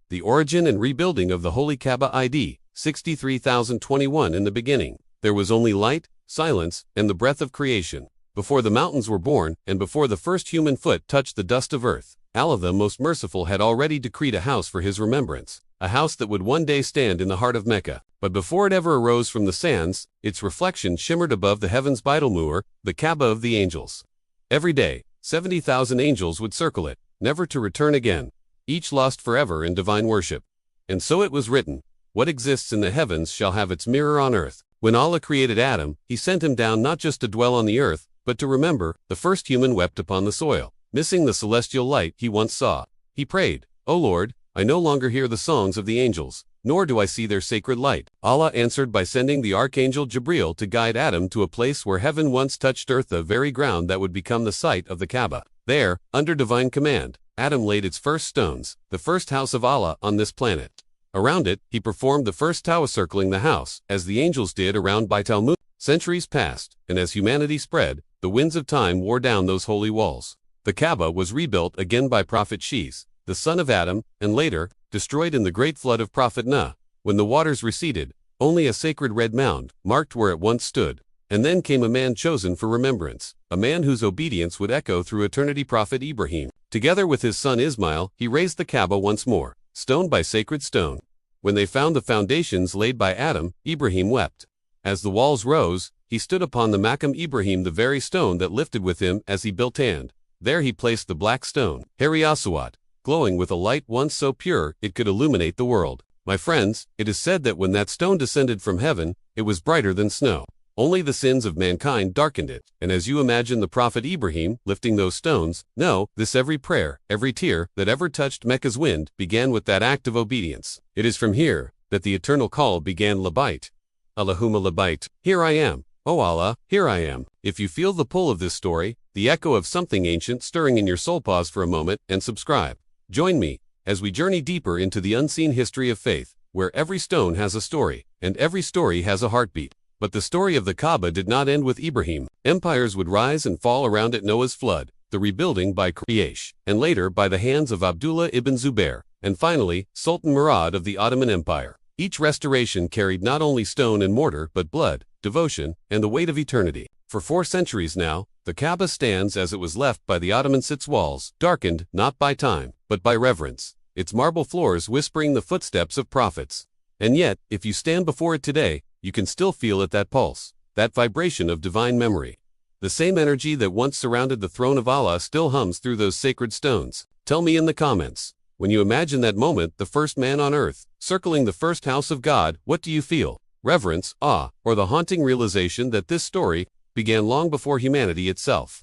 The origin and rebuilding of the Holy Kaaba ID, 63,021. In the beginning, there was only light, silence, and the breath of creation. Before the mountains were born, and before the first human foot touched the dust of earth, Allah the Most Merciful had already decreed a house for His remembrance, a house that would one day stand in the heart of Mecca. But before it ever arose from the sands, its reflection shimmered above the heavens' Baitul the Kaaba of the angels. Every day, 70,000 angels would circle it, never to return again, each lost forever in divine worship. And so it was written, what exists in the heavens shall have its mirror on earth. When Allah created Adam, He sent him down not just to dwell on the earth, but to remember, the first human wept upon the soil, missing the celestial light he once saw. He prayed, O Lord, I no longer hear the songs of the angels, nor do I see their sacred light. Allah answered by sending the archangel Jibril to guide Adam to a place where heaven once touched earth, the very ground that would become the site of the Kaaba. There, under divine command, Adam laid its first stones, the first house of Allah on this planet. Around it, he performed the first tawaf circling the house, as the angels did around Baitul. Centuries passed, and as humanity spread, the winds of time wore down those holy walls. The Kaaba was rebuilt again by Prophet Shis, the son of Adam, and later, destroyed in the great flood of Prophet Nuh. When the waters receded, only a sacred red mound marked where it once stood. And then came a man chosen for remembrance, a man whose obedience would echo through eternity, Prophet Ibrahim. Together with his son Ismail, he raised the Kaaba once more, stone by sacred stone. When they found the foundations laid by Adam, Ibrahim wept. As the walls rose, he stood upon the Maqam Ibrahim, the very stone that lifted with him as he built, and there he placed the black stone, Hari Aswat, glowing with a light once so pure it could illuminate the world. My friends, it is said that when that stone descended from heaven, it was brighter than snow. Only the sins of mankind darkened it. And as you imagine the Prophet Ibrahim lifting those stones, know this: every prayer, every tear that ever touched Mecca's wind began with that act of obedience. It is from here that the eternal call began. Labait. Allahumma labait. Here I am. O Allah, here I am. If you feel the pull of this story, the echo of something ancient stirring in your soul, pause for a moment and subscribe. Join me as we journey deeper into the unseen history of faith, where every stone has a story, and every story has a heartbeat. But the story of the Kaaba did not end with Ibrahim. Empires would rise and fall around it: Noah's flood, the rebuilding by Quraysh, and later by the hands of Abdullah ibn Zubair, and finally, Sultan Murad of the Ottoman Empire. Each restoration carried not only stone and mortar, but blood, devotion, and the weight of eternity. For 4 centuries now, the Kaaba stands as it was left by the Ottomans, its walls darkened not by time, but by reverence, its marble floors whispering the footsteps of prophets. And yet, if you stand before it today, you can still feel it, that pulse, that vibration of divine memory. The same energy that once surrounded the throne of Allah still hums through those sacred stones. Tell me in the comments, when you imagine that moment, the first man on earth, circling the first house of God, what do you feel? Reverence, awe, or the haunting realization that this story began long before humanity itself?